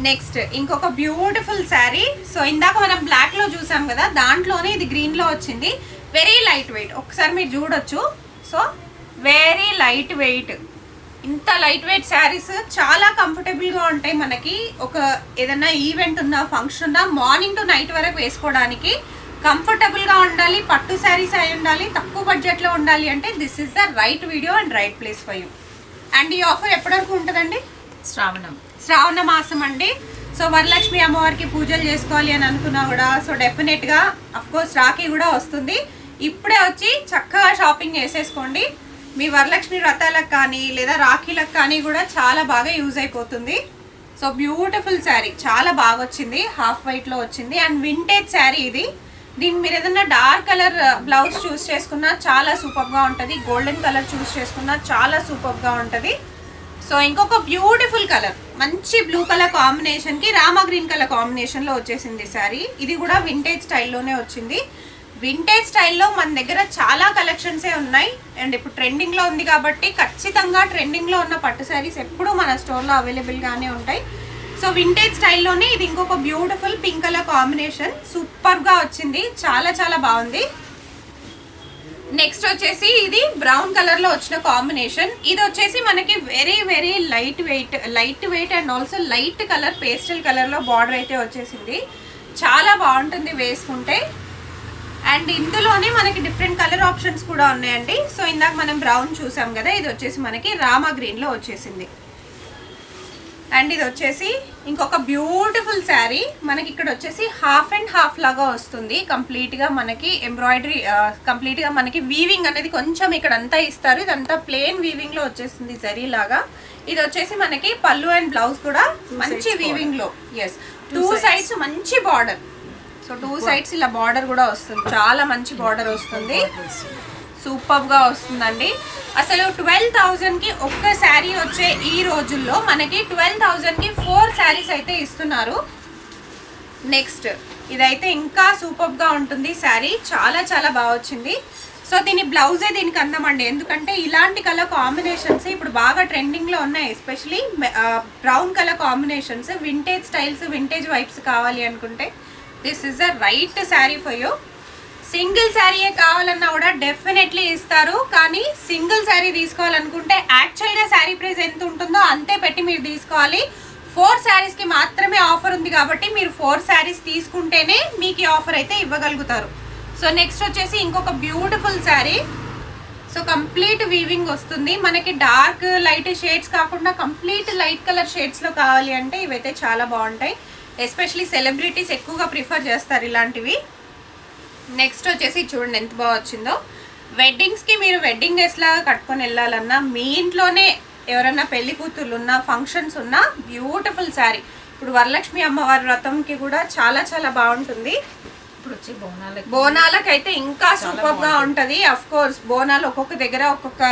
నెక్స్ట్ ఇంకొక బ్యూటిఫుల్ శారీ. సో ఇందాక మనం బ్లాక్ లో చూసాం కదా, దాంట్లోనే ఇది గ్రీన్ లో వచ్చింది. వెరీ లైట్ వెయిట్, ఒకసారి మీరు చూడొచ్చు. సో వెరీ లైట్ వెయిట్, ఇంత లైట్ వెయిట్ శారీస్ చాలా కంఫర్టబుల్గా ఉంటాయి. మనకి ఒక ఏదైనా ఈవెంట్ ఉన్నా ఫంక్షన్ ఉన్నా మార్నింగ్ టు నైట్ వరకు వేసుకోవడానికి కంఫర్టబుల్గా ఉండాలి. పట్టు శారీస్ అయి ఉండాలి, తక్కువ బడ్జెట్లో ఉండాలి అంటే this is the right video and right place for you. And ఈ ఆఫర్ ఎప్పటి వరకు ఉంటుందండి? శ్రావణ మాసం అండి. సో వరలక్ష్మి అమ్మవారికి పూజలు చేసుకోవాలి అని అనుకున్నా కూడా సో డెఫినెట్గా అఫ్కోర్స్ రాఖీ కూడా వస్తుంది. ఇప్పుడే వచ్చి చక్కగా షాపింగ్ చేసేసుకోండి. మీ వరలక్ష్మి వ్రతాలకు కానీ లేదా రాఖీలకు కానీ కూడా చాలా బాగా యూజ్ అయిపోతుంది. సో బ్యూటిఫుల్ శారీ, చాలా బాగా వచ్చింది, హాఫ్ వైట్లో వచ్చింది అండ్ వింటేజ్ శారీ ఇది. దీన్ని మీరు ఏదైనా డార్క్ కలర్ బ్లౌజ్ చూస్ చేసుకున్నా చాలా సూపర్గా ఉంటుంది, గోల్డెన్ కలర్ చూస్ చేసుకున్నా చాలా సూపర్గా ఉంటుంది. సో ఇంకొక బ్యూటిఫుల్ కలర్, మంచి బ్లూ కలర్ కాంబినేషన్కి రామా గ్రీన్ కలర్ కాంబినేషన్లో వచ్చేసింది శారీ. ఇది కూడా వింటేజ్ స్టైల్లోనే వచ్చింది. వింటేజ్ స్టైల్లో మన దగ్గర చాలా కలెక్షన్సే ఉన్నాయి అండ్ ఇప్పుడు ట్రెండింగ్లో ఉంది కాబట్టి ఖచ్చితంగా ట్రెండింగ్లో ఉన్న పట్టు శారీస్ ఎప్పుడూ మన స్టోర్లో అవైలబుల్గానే ఉంటాయి. సో వింటేజ్ స్టైల్లోనే ఇది ఇంకొక బ్యూటిఫుల్ పింక్ కలర్ కాంబినేషన్, సూపర్గా వచ్చింది, చాలా చాలా బాగుంది. నెక్స్ట్ వచ్చేసి ఇది బ్రౌన్ కలర్లో వచ్చిన కాంబినేషన్. ఇది వచ్చేసి మనకి very very light weight and also light colour pastel కలర్లో బార్డర్ అయితే వచ్చేసింది. చాలా బాగుంటుంది వేసుకుంటే. అండ్ ఇందులోనే మనకి డిఫరెంట్ కలర్ ఆప్షన్స్ కూడా ఉన్నాయండి. సో ఇందాక మనం బ్రౌన్ చూసాం కదా, ఇది వచ్చేసి మనకి రామా గ్రీన్లో వచ్చేసింది. అండ్ ఇది వచ్చేసి ఇంకొక బ్యూటిఫుల్ శారీ. మనకి ఇక్కడ వచ్చేసి హాఫ్ అండ్ హాఫ్ లాగా వస్తుంది. కంప్లీట్గా మనకి ఎంబ్రాయిడరీ, కంప్లీట్గా మనకి వీవింగ్ అనేది కొంచెం ఇక్కడ అంతా ఇస్తారు. ఇదంతా ప్లెయిన్ వీవింగ్లో వచ్చేస్తుంది జరీ లాగా. ఇది వచ్చేసి మనకి పళ్ళు అండ్ బ్లౌజ్ కూడా మంచి వీవింగ్లో. ఎస్, టూ సైడ్స్ మంచి బార్డర్. సో టూ సైడ్స్ ఇలా బార్డర్ కూడా వస్తుంది, చాలా మంచి బార్డర్ వస్తుంది, సూపర్గా వస్తుందండి. అసలు 12,000కి ఒక్క శారీ వచ్చే ఈ రోజుల్లో మనకి 12,000కి 4 శారీస్ అయితే ఇస్తున్నారు. నెక్స్ట్ ఇదైతే ఇంకా సూపర్గా ఉంటుంది శారీ, చాలా చాలా బాగా వచ్చింది. సో దీని బ్లౌజే దీనికి అందమండి, ఎందుకంటే ఇలాంటి కలర్ కాంబినేషన్స్ ఇప్పుడు బాగా ట్రెండింగ్లో ఉన్నాయి. Especially brown colour combinations, vintage styles, vintage vibes కావాలి అనుకుంటే this is the right sari for you. Single శారీయే కావాలన్నా కూడా డెఫినెట్లీ ఇస్తారు, కానీ సింగిల్ శారీ తీసుకోవాలనుకుంటే యాక్చువల్గా శారీ ప్రైస్ ఎంత ఉంటుందో అంతే పెట్టి మీరు తీసుకోవాలి. 4 శారీస్కి మాత్రమే ఆఫర్ ఉంది కాబట్టి మీరు 4 శారీస్ తీసుకుంటేనే మీకు ఈ ఆఫర్ అయితే ఇవ్వగలుగుతారు. సో నెక్స్ట్ వచ్చేసి ఇంకొక beautiful sari. So complete weaving వస్తుంది మనకి, డార్క్ లైట్ షేడ్స్ కాకుండా కంప్లీట్ లైట్ కలర్ షేడ్స్లో కావాలి అంటే ఇవైతే చాలా బాగుంటాయి. ఎస్పెషలీ సెలబ్రిటీస్ ఎక్కువగా ప్రిఫర్ చేస్తారు ఇలాంటివి. నెక్స్ట్ వచ్చేసి చూడండి ఎంత బాగా వచ్చిందో. వెడ్డింగ్స్కి మీరు వెడ్డింగ్ డ్రెస్లా కట్టుకొని వెళ్ళాలన్నా, మీ ఇంట్లోనే ఎవరైనా పెళ్లి కూతుర్లు ఉన్నా, ఫంక్షన్స్ ఉన్నా బ్యూటిఫుల్ శారీ. ఇప్పుడు వరలక్ష్మి అమ్మవారి వ్రతంకి కూడా చాలా చాలా బాగుంటుంది. ఇప్పుడు వచ్చి బోనాలకు అయితే ఇంకా సూపర్గా ఉంటుంది. అఫ్ కోర్స్ బోనాలు ఒక్కొక్క దగ్గర ఒక్కొక్క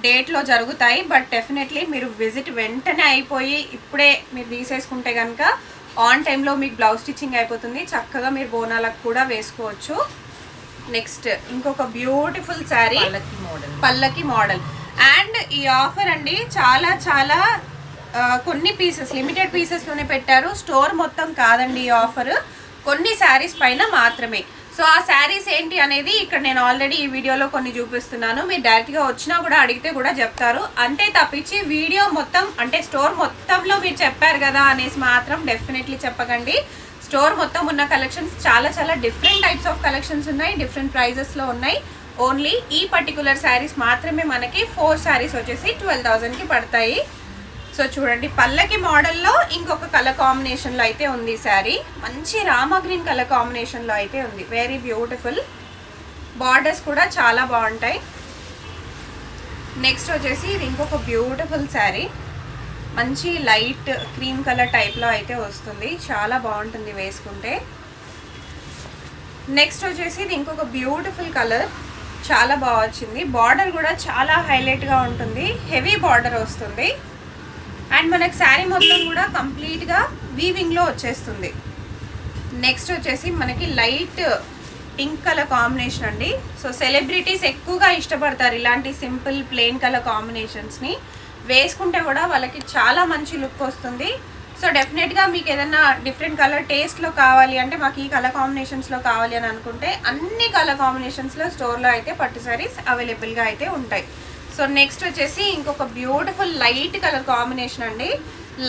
డేట్లో జరుగుతాయి, బట్ డెఫినెట్లీ మీరు విజిట్ వెంటనే అయిపోయి ఇప్పుడే మీరు తీసేసుకుంటే కనుక ఆన్ టైంలో మీకు బ్లౌజ్ స్టిచ్చింగ్ అయిపోతుంది, చక్కగా మీరు బోనాలకు కూడా వేసుకోవచ్చు. నెక్స్ట్ ఇంకొక బ్యూటిఫుల్ శారీ, పల్లకి మోడల్. అండ్ ఈ ఆఫర్ అండి చాలా చాలా కొన్ని పీసెస్, లిమిటెడ్ పీసెస్లోనే పెట్టారు, స్టోర్ మొత్తం కాదండి ఈ ఆఫర్, కొన్ని శారీస్ పైన మాత్రమే. సో ఆ శారీస్ ఏంటి అనేది ఇక్కడ నేను ఆల్రెడీ ఈ వీడియోలో కొన్ని చూపిస్తున్నాను, మీరు డైరెక్ట్గా వచ్చినా కూడా అడిగితే కూడా చెప్తారు. అంతే తప్పించి వీడియో మొత్తం అంటే స్టోర్ మొత్తంలో మీరు చెప్పారు కదా అనేసి మాత్రం డెఫినెట్లీ చెప్పకండి. స్టోర్ మొత్తం ఉన్న కలెక్షన్స్ చాలా చాలా డిఫరెంట్ టైప్స్ ఆఫ్ కలెక్షన్స్ ఉన్నాయి, డిఫరెంట్ ప్రైజెస్లో ఉన్నాయి. ఓన్లీ ఈ పర్టికులర్ శారీస్ మాత్రమే మనకి 4 శారీస్ వచ్చేసి 12,000కి పడతాయి. సో చూడండి పల్లకి మోడల్లో ఇంకొక కలర్ కాంబినేషన్లో అయితే ఉంది శారీ, మంచి రామా గ్రీన్ కలర్ కాంబినేషన్లో అయితే ఉంది, వెరీ బ్యూటిఫుల్. బార్డర్స్ కూడా చాలా బాగుంటాయి. నెక్స్ట్ వచ్చేసి ఇది ఇంకొక బ్యూటిఫుల్ శారీ, మంచి లైట్ క్రీమ్ కలర్ టైప్లో అయితే వస్తుంది, చాలా బాగుంటుంది వేసుకుంటే. నెక్స్ట్ వచ్చేసి ఇది ఇంకొక బ్యూటిఫుల్ కలర్, చాలా బాగా వచ్చింది. బార్డర్ కూడా చాలా హైలైట్గా ఉంటుంది, హెవీ బార్డర్ వస్తుంది. అండ్ మనకి శారీ మొత్తం కూడా కంప్లీట్గా వీవింగ్లో వచ్చేస్తుంది. నెక్స్ట్ వచ్చేసి మనకి లైట్ పింక్ కలర్ కాంబినేషన్ అండి. సో సెలబ్రిటీస్ ఎక్కువగా ఇష్టపడతారు ఇలాంటి సింపుల్ ప్లెయిన్ కలర్ కాంబినేషన్స్ని, వేసుకుంటే కూడా వాళ్ళకి చాలా మంచి లుక్ వస్తుంది. సో డెఫినెట్గా మీకు ఏదైనా డిఫరెంట్ కలర్ టేస్ట్లో కావాలి అంటే, మాకు ఈ కలర్ కాంబినేషన్స్లో కావాలి అని అనుకుంటే అన్ని కలర్ కాంబినేషన్స్లో స్టోర్లో అయితే పట్టు శారీస్ అవైలబుల్గా అయితే ఉంటాయి. సో నెక్స్ట్ వచ్చేసి ఇంకొక బ్యూటిఫుల్ లైట్ కలర్ కాంబినేషన్ అండి,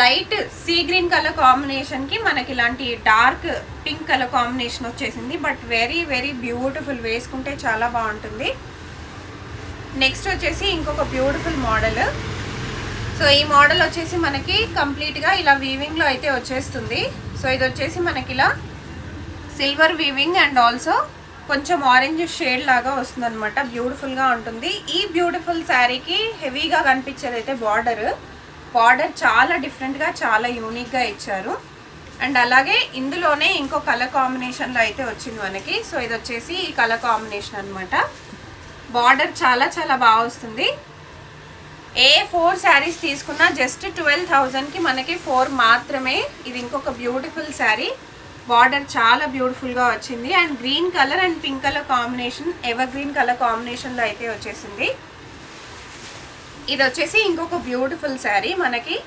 లైట్ సీ గ్రీన్ కలర్ కాంబినేషన్కి మనకి ఇలాంటి డార్క్ పింక్ కలర్ కాంబినేషన్ వచ్చేసింది, బట్ వెరీ వెరీ బ్యూటిఫుల్, వేసుకుంటే చాలా బాగుంటుంది. నెక్స్ట్ వచ్చేసి ఇంకొక బ్యూటిఫుల్ మోడల్. సో సో ఈ మోడల్ వచ్చేసి మనకి కంప్లీట్గా ఇలా వీవింగ్లో అయితే వచ్చేస్తుంది. సో ఇది వచ్చేసి మనకి ఇలా సిల్వర్ వీవింగ్ అండ్ ఆల్సో కొంచెం ఆరెంజ్ షేడ్ లాగా వస్తుంది అనమాట. బ్యూటిఫుల్గా ఉంటుంది. ఈ బ్యూటిఫుల్ శారీకి హెవీగా కనిపించేది అయితే బార్డర్ చాలా డిఫరెంట్గా చాలా యూనిక్గా ఇచ్చారు. అండ్ అలాగే ఇందులోనే ఇంకో కలర్ కాంబినేషన్లో అయితే వచ్చింది మనకి. సో ఇది వచ్చేసి ఈ కలర్ కాంబినేషన్ అనమాట. బార్డర్ చాలా చాలా బాగా వస్తుంది. ఏ 4 శారీస్ తీసుకున్నా జస్ట్ 12,000కి మనకి 4 మాత్రమే. ఇది ఇంకొక బ్యూటిఫుల్ శారీ. బార్డర్ చాలా బ్యూటిఫుల్గా వచ్చింది. And green colour and pink colour combination, ever green colour కాంబినేషన్లో అయితే వచ్చేసింది. ఇది వచ్చేసి ఇంకొక బ్యూటిఫుల్ శారీ. మనకి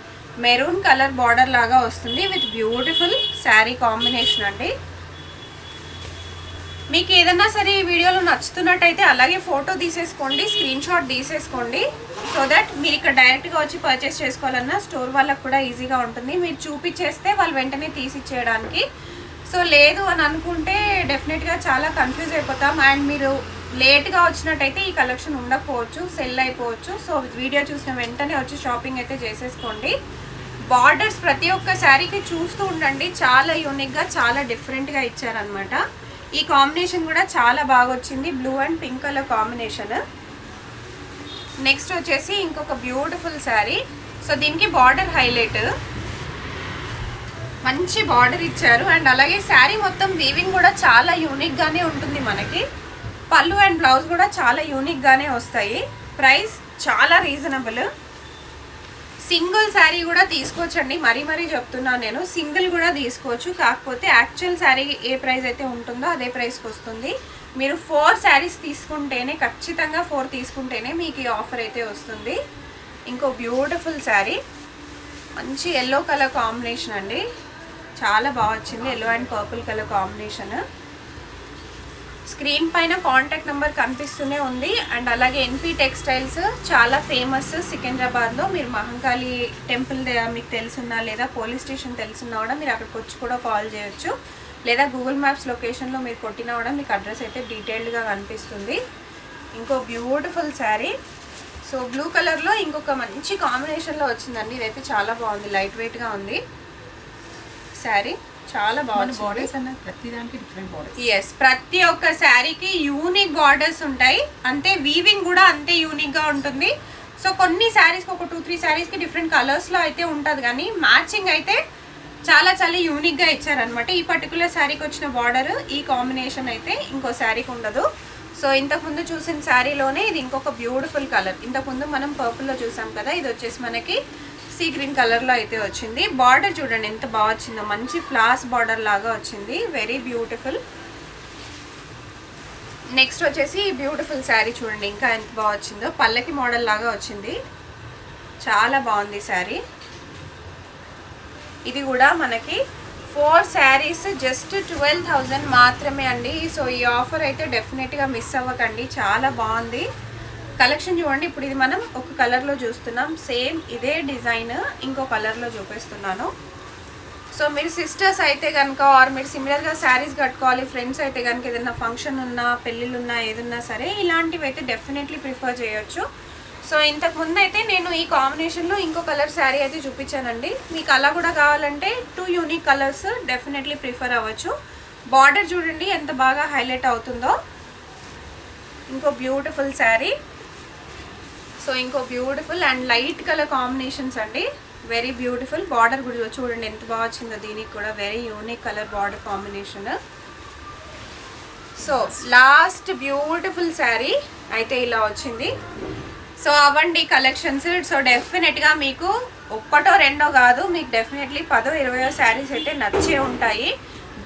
మెరూన్ కలర్ బార్డర్ లాగా వస్తుంది విత్ బ్యూటిఫుల్ శారీ కాంబినేషన్ అండి. మీకు ఏదన్నా సరే ఈ వీడియోలో నచ్చుతున్నట్టయితే అలాగే ఫోటో తీసేసుకోండి, స్క్రీన్ షాట్ తీసేసుకోండి. సో దట్ మీరు ఇక్కడ డైరెక్ట్గా వచ్చి పర్చేస్ చేసుకోవాలన్నా స్టోర్ వాళ్ళకు కూడా ఈజీగా ఉంటుంది. మీరు చూపించేస్తే వాళ్ళు వెంటనే తీసిచ్చేయడానికి. సో లేదు అని అనుకుంటే డెఫినెట్గా చాలా కన్ఫ్యూజ్ అయిపోతాం. అండ్ మీరు లేట్గా వచ్చినట్టయితే ఈ కలెక్షన్ ఉండకపోవచ్చు, సెల్ అయిపోవచ్చు. సో వీడియో చూసిన వెంటనే వచ్చి షాపింగ్ అయితే చేసేసుకోండి. బార్డర్స్ ప్రతి ఒక్క శారీకి చూస్తూ ఉండండి. చాలా యూనిక్గా చాలా డిఫరెంట్గా ఇచ్చారనమాట. ఈ కాంబినేషన్ కూడా చాలా బాగా వచ్చింది. Blue and pink colour combination. Next వచ్చేసి ఇంకొక బ్యూటిఫుల్ శారీ. సో దీనికి బార్డర్ హైలైట్, మంచి బార్డర్ ఇచ్చారు. అండ్ అలాగే శారీ మొత్తం వీవింగ్ కూడా చాలా యూనిక్గానే ఉంటుంది మనకి. పళ్ళు అండ్ బ్లౌజ్ కూడా చాలా యూనిక్గానే వస్తాయి. ప్రైస్ చాలా రీజనబుల్. సింగిల్ శారీ కూడా తీసుకోవచ్చండి. మరీ చెప్తున్నాను నేను, సింగిల్ కూడా తీసుకోవచ్చు. కాకపోతే యాక్చువల్ శారీ ఏ ప్రైస్ అయితే ఉంటుందో అదే ప్రైస్కి వస్తుంది. మీరు 4 శారీస్ తీసుకుంటేనే, ఖచ్చితంగా 4 తీసుకుంటేనే మీకు ఈ ఆఫర్ అయితే వస్తుంది. ఇంకో బ్యూటిఫుల్ శారీ, మంచి ఎల్లో కలర్ కాంబినేషన్ అండి. చాలా బాగా వచ్చింది. Yellow and purple colour combination. Screen పైన కాంటాక్ట్ నెంబర్ కనిపిస్తూనే ఉంది. అండ్ అలాగే ఎన్పి టెక్స్టైల్స్ చాలా ఫేమస్ సికింద్రాబాద్లో. మీరు మహంకాళి టెంపుల్ మీకు తెలుసున్నా లేదా పోలీస్ స్టేషన్ తెలుసున్నా కూడా మీరు అక్కడికి వచ్చి కూడా కాల్ చేయొచ్చు. లేదా గూగుల్ మ్యాప్స్ లొకేషన్లో మీరు కొట్టినా కూడా మీకు అడ్రస్ అయితే డీటెయిల్డ్గా కనిపిస్తుంది. ఇంకో బ్యూటిఫుల్ శారీ. సో బ్లూ కలర్లో ఇంకొక మంచి కాంబినేషన్లో వచ్చిందండి. ఇదైతే చాలా బాగుంది. లైట్ వెయిట్గా ఉంది శారీ. చాలా బాగుంది. బార్డర్స్ అన్న ప్రతి దానికి డిఫరెంట్ బార్డర్స్. ఎస్, ప్రతి ఒక్క శారీకి యూనిక్ బార్డర్స్ ఉంటాయి. అంతే వీవింగ్ కూడా అంతే యూనిక్గా ఉంటుంది. సో కొన్ని శారీస్కి ఒక 2-3 శారీస్కి డిఫరెంట్ కలర్స్లో అయితే ఉంటుంది, కానీ మ్యాచింగ్ అయితే చాలా చాలా యూనిక్గా ఇచ్చారనమాట. ఈ పర్టికులర్ శారీకి వచ్చిన బార్డర్ ఈ కాంబినేషన్ అయితే ఇంకో శారీకి ఉండదు. సో ఇంతకుముందు చూసిన శారీలోనే ఇది ఇంకొక బ్యూటిఫుల్ కలర్. ఇంతకుముందు మనం పర్పుల్లో చూసాం కదా, ఇది వచ్చేసి మనకి సీ గ్రీన్ కలర్లో అయితే వచ్చింది. బార్డర్ చూడండి ఎంత బాగా వచ్చిందో, మంచి ఫ్లాస్ బార్డర్ లాగా వచ్చింది. Very beautiful. నెక్స్ట్ వచ్చేసి బ్యూటిఫుల్ శారీ చూడండి ఇంకా ఎంత బాగా వచ్చిందో. పల్లకి మోడల్ లాగా వచ్చింది. చాలా బాగుంది శారీ. ఇది కూడా మనకి 4 శారీస్ జస్ట్ 12,000 మాత్రమే అండి. సో ఈ ఆఫర్ అయితే డెఫినెట్గా మిస్ అవ్వకండి. చాలా బాగుంది కలెక్షన్. చూడండి, ఇప్పుడు ఇది మనం ఒక కలర్లో చూస్తున్నాం. సేమ్ ఇదే డిజైన్ ఇంకో కలర్లో చూపిస్తున్నాను. సో మీరు సిస్టర్స్ అయితే కనుక ఆర్ మీరు సిమిలర్గా శారీస్ కట్టుకోవాలి, ఫ్రెండ్స్ అయితే కనుక ఏదైనా ఫంక్షన్ ఉన్నా, పెళ్ళిళ్ళు ఉన్నా, ఏదన్నా సరే ఇలాంటివి అయితే డెఫినెట్లీ ప్రిఫర్ చేయొచ్చు. సో ఇంతకుముందు అయితే నేను ఈ కాంబినేషన్లో ఇంకో కలర్ శారీ అయితే చూపించానండి. మీకు అలా కూడా కావాలంటే 2 యూనిక్ కలర్స్ డెఫినెట్లీ ప్రిఫర్ అవ్వచ్చు. బార్డర్ చూడండి ఎంత బాగా హైలైట్ అవుతుందో. ఇంకో బ్యూటిఫుల్ శారీ. సో ఇంకో beautiful and light colour combinations అండి. Very beautiful. బార్డర్ కూడా చూడండి ఎంత బాగా వచ్చిందో. దీనికి కూడా very unique colour border combination. So last beautiful sari అయితే ఇలా వచ్చింది. So అవండి collections. సో డెఫినెట్గా మీకు ఒక్కటో రెండో కాదు, మీకు డెఫినెట్లీ 10-20 శారీస్ అయితే నచ్చే ఉంటాయి.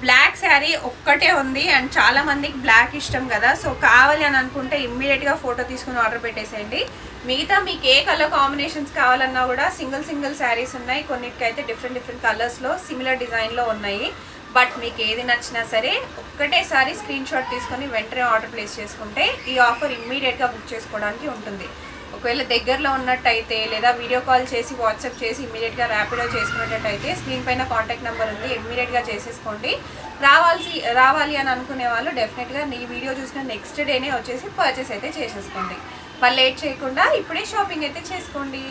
బ్లాక్ శారీ ఒక్కటే ఉంది అండ్ చాలా మందికి బ్లాక్ ఇష్టం కదా. సో కావాలి అని అనుకుంటే ఇమ్మీడియట్గా ఫోటో తీసుకుని ఆర్డర్ పెట్టేసేయండి. మిగతా మీకు ఏ కలర్ కాంబినేషన్స్ కావాలన్నా కూడా సింగిల్ శారీస్ ఉన్నాయి. కొన్నిటికైతే డిఫరెంట్ కలర్స్లో సిమిలర్ డిజైన్లో ఉన్నాయి. బట్ మీకు ఏది నచ్చినా సరే ఒక్కటేసారి స్క్రీన్ షాట్ తీసుకొని వెంటనే ఆర్డర్ ప్లేస్ చేసుకుంటే ఈ ఆఫర్ ఇమ్మీడియట్గా బుక్ చేసుకోవడానికి ఉంటుంది. ఒకవేళ దగ్గరలో ఉన్నట్టయితే లేదా వీడియో కాల్ చేసి వాట్సాప్ చేసి ఇమ్మీడియట్గా ర్యాపిడో చేసుకునేటట్టయితే స్క్రీన్ పైన కాంటాక్ట్ నెంబర్ ఉంది, ఇమ్మీడియట్గా చేసేసుకోండి. రావాలి అని అనుకునే వాళ్ళు డెఫినెట్గా ఈ వీడియో చూసిన నెక్స్ట్ డేనే వచ్చేసి పర్చేస్ అయితే చేసేసుకోండి. వాళ్ళు లేట్ చేయకుండా ఇప్పుడే షాపింగ్ అయితే చేసుకోండి.